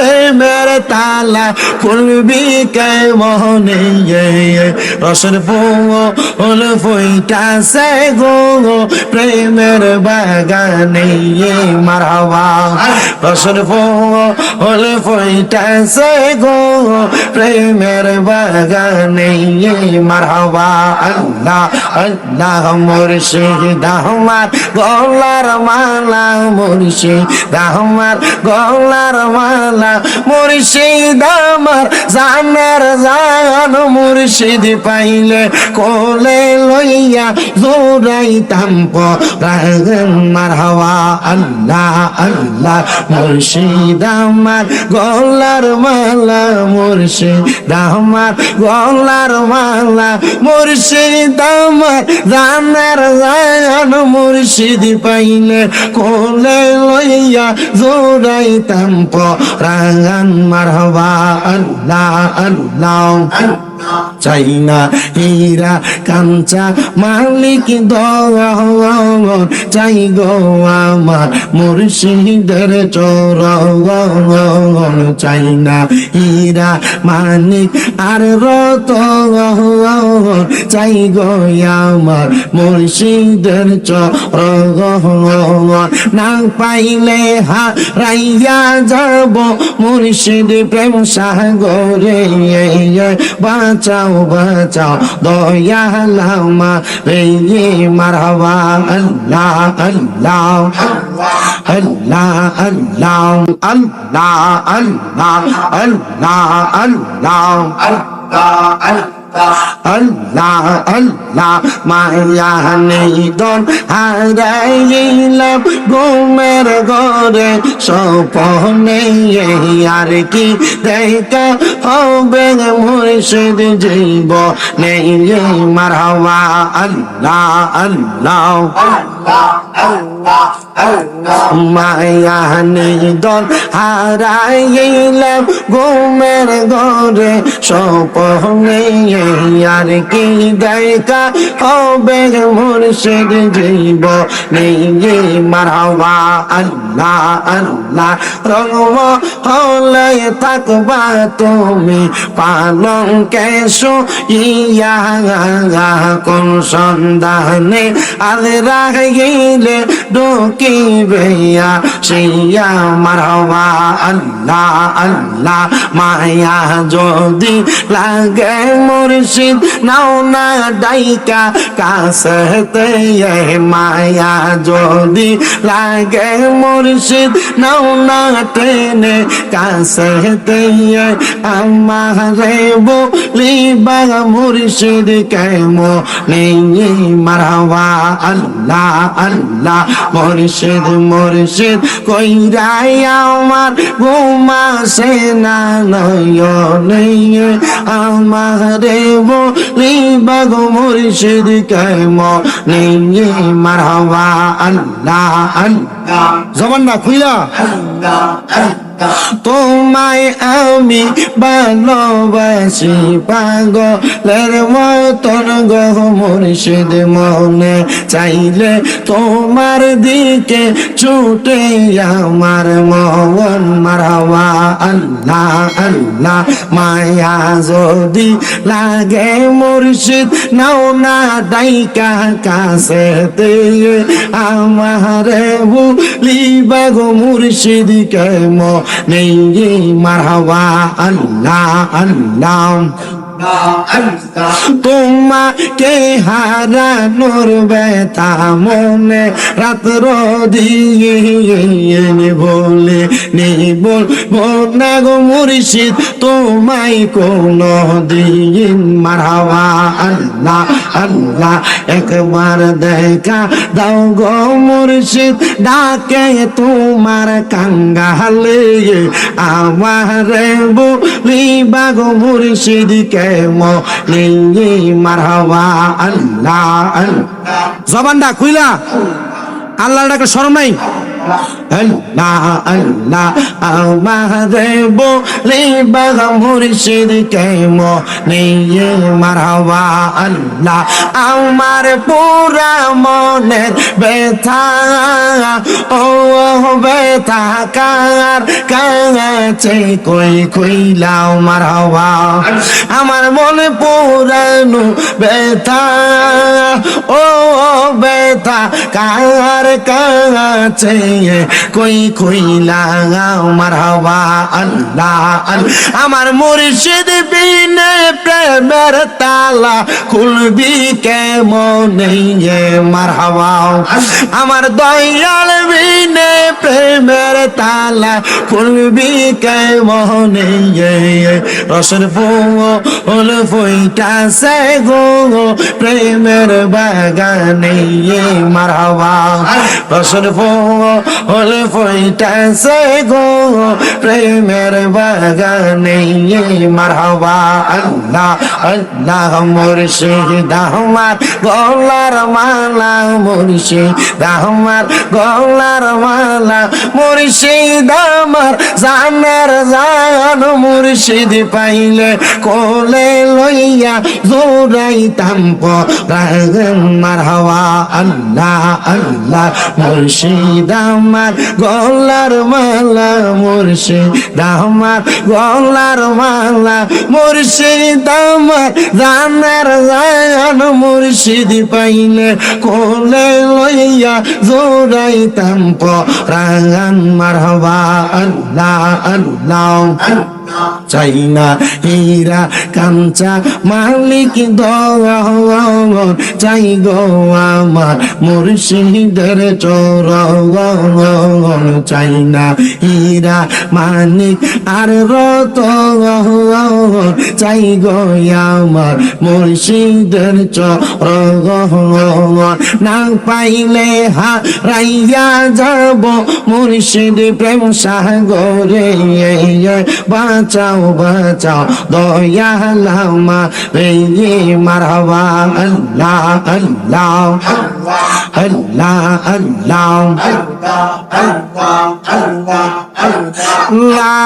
প্রেমের তালা খুলবি কে মনে রসের ফুল ফুইটাছে গো প্রেমের বাগানে মারহাবা রসের ফুল ফুইটাছে গো প্রেমের বাগানে মারহাবা আল্লাহ আল্লাহ মুর্শিদ আমার গলার মালা মুর্শিদ আমার গলার মালা মুর্শিদ আমার জানের জান মুর্শিদ পাইলে কোলে লইয়া জোড়াইতাম পরাণ মারহাবা আল্লাহ আল্লাহ মুর্শিদ আমার গলার মালা মুর্শিদ আমার গলার মালা মুর্শিদ আমার জানের জান মুর্শিদ পাইলে কোলে লইয়া জোড়াইতাম পরাণ মারহাবা আল্লাহ আল্লাহ চাই না হীরা কাঞ্চা মালিক দন চাই গো আমার মুর্শিদের চরণ চাই না হীরা মানিক আর রতন চাই গো আমার মুর্শিদের চরণ না পাইলে হারাইয়া যাব মুর্শিদ প্রেম সাগরে বাঁচাও বাঁচাও দয়াল আমারে মারহাবা আল্লাহ আল্লাহ আল্লাহ আল্লাহ আল্লাহ আল্লাহ আল্লাহ আল্লাহ আল্লাহ আল্লাহ মায়া নিদন হারাইলাম ঘুমের ঘরে স্বপ্নে আর কি দেখা হবে মুর্শিদ জীবনে মারহাবা আল্লাহ আল্লাহ মায়া নিদন হারাইলাম ঘুমের ঘরে স্বপ্নে আর কি দেখা হবে মুর্শিদ জীবনে মারহাবা আল্লাহ আল্লাহ রঙ হলে থাকবা তুমি পালং কেশো ইয়া কোন সন্ধানে আল রাগিলে ঢুকিবে সিয়া মারহাবা আল্লাহ আল্লাহ মায়া যদি লাগে মুর্শিদ নাও না ডাইকা কাছেতে মায়া যদি লাগে মুর্শিদ নাও না টেনে কাছেতে আমারে বলিবা মুর্শিদ কেমনে মারহাবা আল্লাহ আল্লাহ মুর্শিদ মুর্শিদ কইরাই আমার ঘুমাসে না নয়নে আমারে বলিবা গো মুর্শিদ কেমনে মারহাবা আল্লাহ আল্লাহ জবান না খুইলা তোমায় আমি ভালোবাসি পাগলের মতন গো মুর্শিদ মনে চাইলে তোমার দিকে ছুটে আমার মন মারহাবা আল্লাহ আল্লাহ মায়া যদি লাগে মুর্শিদ নাও না ডাইকা কাছেতে আমারে বলিবা গো মুর্শিদ কেমনে মারহাবা আল্লাহ আল্লাহ তোমাকে হারানোর ব্যথা মনে রাত্র দিয়ে বলে নেই বলবো না গো মুর্শিদ তোমায় কোনো দিন মারহাবা আল্লাহ আল্লাহ একবার দেখা দাও গো মুর্শিদ ডাকে তোমার কাঙ্গালে আমারে বলিবা গো মুর্শিদ কেমনে মারহাবা আল্লাহ আল্লাহ জবানটা খুইলা আল্লাহর ডাকে শরম নাই আল্লাহ আল্লাহ আমারে বলিবা মুর্শিদ কে মনে মারহাবা আল্লাহ আমার পুরা মনের ব্যথা ও ব্যথা কার কাছে কই কইলাও মারহাবা আমার মনে পুরানো ব্যথা ও ব্যথা কার কাছে কই কইলাও মারহাবা আল্লাহ আমার মুর্শিদ বিনে প্রেমের তালা খুলবি কেমনে মারহাবা আমার দয়াল বিনে প্রেমের তালা খুলবি কেমনে রসের ফুল ফুইটাছে গো প্রেমের বাগানে মারহাবা রসের ফুল ফুইটাছে গো প্রেমের বাগানে মারহাবা আল্লাহ আল্লাহ মুর্শিদ আমার গলার মালা মুর্শিদ আমার গলার মালা মুর্শিদ আমার জানার জান মুর্শিদ পাইলে কোলে লইয়া জোরাইতাম পরাণ মারহাবা আল্লাহ আল্লাহ মুর্শিদ আমার গলার মালা মুর্শিদ আমার গলার মালা মুর্শিদ আমার জানার জান মুর্শিদ পাইলে কোলে লইয়া জোরাইতাম পরাণ মারহাবা আল্লাহ আল্লাহ চাইনা হীরা কাঞ্চা মালিক দন চাই গো আমার মুর্শিদের চরণ চাইনা হীরা মানিক আর রতন চাই গো আমার মুর্শিদের চরণ না পাইলে হারাইয়া যাব মুর্শিদ প্রেম সাগরে বাঁচাও বাঁচাও দয়াল আমারে মারহাবা আল্লাহ আল্লাহ আল্লাহ আল্লাহ লা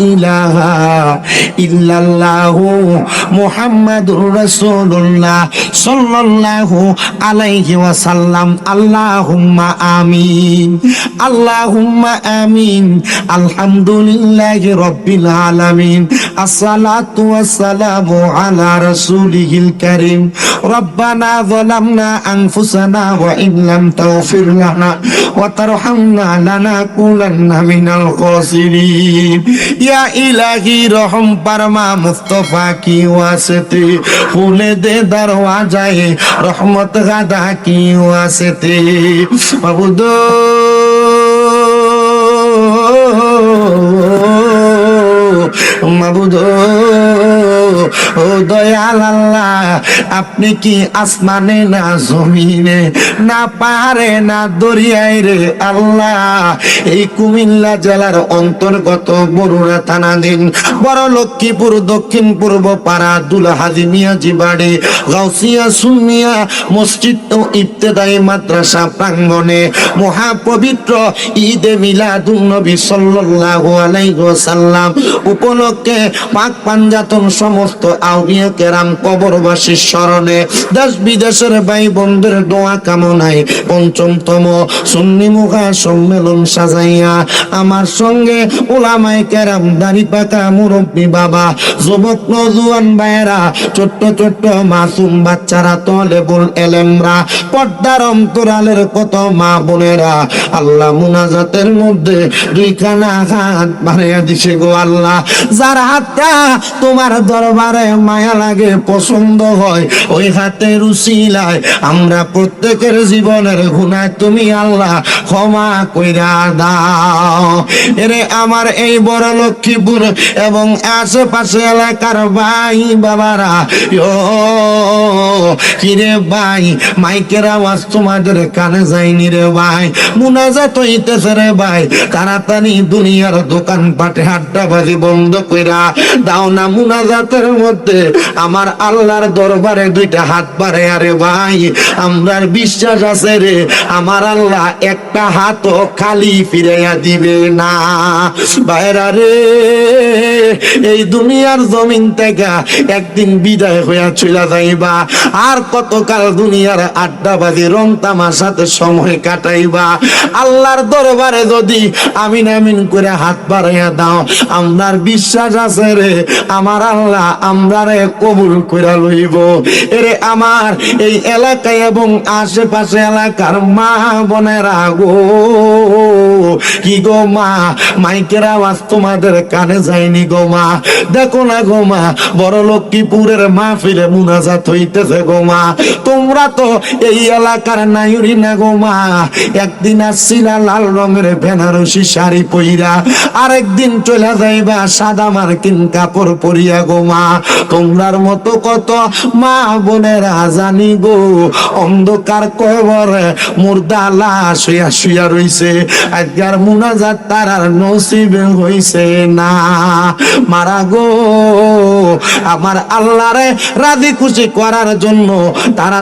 ইলাহা ইল্লাল্লাহু মুহাম্মাদুর রাসূলুল্লাহ সাল্লাল্লাহু আলাইহি ওয়াসাল্লাম আল্লাহুম্মা আমিন আল্লাহুম্মা আমিন আলহামদুলিল্লাহি রাব্বিল আলামিন আসসালাতু ওয়াসসালামু আলা রাসূলিহিল কারীম রব্বানা যালামনা আনফুসানা ওয়া ইন লাম তাগফির লানা ওয়া তারহামনা লানাকুনান্না মিনাল খাসিরিন ইয়া ইলাহি রহম পরমা মুস্তাফা কি ওয়াসতে ফুলে দে দরওয়াজায়ে রহমত গাদা কি ওয়াসতে মাবুদ মাবুদ ও দয়াল আল্লাহ আপনি কি আসমানে না জমিনে না পাহাড়ে না দরিয়ায় রে আল্লাহ এই কুমিল্লা জেলার অন্তর্গত বরুড়া থানাধীন বড় লক্ষ্মীপুর দক্ষিণ পূর্ব পাড়া দুলহাজি মিয়াজি বাড়ি গাউসিয়া সুন্নিয়া মসজিদ ও ইবতেদায়ী মাদ্রাসা প্রাঙ্গণে মহাপবিত্র ঈদে মিলাদুন নবী সাল্লাল্লাহু আলাইহি ওয়াসাল্লাম উপলক্ষে পাক পাঞ্জাতন সমস্ত আউলিয়া কেরাম কবরবাসীর স্মরণে দেশ বিদেশের ভাই বন্ধুদের দোয়া কামনায় পঞ্চমতম সুন্নি মুখা সম্মেলন সাজাইয়া আমার সঙ্গে উলামায়ে কেরাম দাড়ি পাকা মুরব্বী বাবা যুবক নওজোয়ান ভাইয়েরা ছোট্ট ছোট্ট মাসুম বাচ্চারা তলেবুল এলেমরা পর্দার অন্তরালের কত মা বোনেরা আল্লাহ মুনাজাতের মধ্যে দুইখানা হাত বাড়াইয়া দিছে গো আল্লাহ যার হাতটা তোমার দরবারে মায়া লাগে পছন্দ হয় ওই হাতের উসিলায় আমরা প্রত্যেকের জীবনের গুনাহ তুমি আল্লাহ ক্ষমা কইরা দাও এরে আমার এই বড় লক্ষ্মীপুর এবং আশেপাশে এলাকার ভাই বাবারা কিরে ভাই মাইক মাইকের আওয়াজ তোমাদের কানে যায়নি রে ভাই, মুনাজাত হইতেছে রে ভাই, তাড়াতাড়ি দুনিয়ার দোকান পাটে আড্ডাবাজি বন্ধ কইরা দাও না, মুনাজাতের মধ্যে আমার আল্লাহর দরবারে দুইটা হাত বাড়ে। আরে ভাই, আমরার বিশ্বাস আছে রে, আমার আল্লাহ একটা হাতও খালি ফিরাইয়া দিবে না। বাইরা রে, এই দুনিয়ার জমিন থেকে একদিন বিদায় হইয়া চলে যাইবা, আর কতকাল দুনিয়ার আড্ডাবাজি রং তামাশাতে সময় কাটাইবা। আল্লাহর দরবারে যদি আমিন আমিন করে হাত বাড়াইয়া দাও, আমরার বিশ্বাস আছে রে, আমার আল্লাহ আমরারে কবুল কইরা লইব। এরে আমার এই এলাকায় এবং আশেপাশে এলাকার মা বোনেরা গো, কি গো মা, মাইকের আওয়াজ তোমাদের কানে যায়নি গো মা? দেখো না গো মা, বড় লক্ষ্মীপুরের মাহফিলে মুনাজাত হইতেছে গো মা। তোমরা তো এই এলাকার নাইরি না গো মা। একদিন আসছিলা লাল রঙের বেনারসি শাড়ি পইরা, আরেকদিন চলে যাইবা সাদা মার্কিন কাপড় পরিয়া গো মা। তোমরার মতো কত মা বোনেরা জানি গো অন্ধকার কবরে মুর্দা লাশ হইয়া শুইয়া রইছে, আজকার মুনাজাত তারার নসিবে হইছে না। মারা গো, আমার আল্লাহরে রাজি খুশি করার জন্য তারা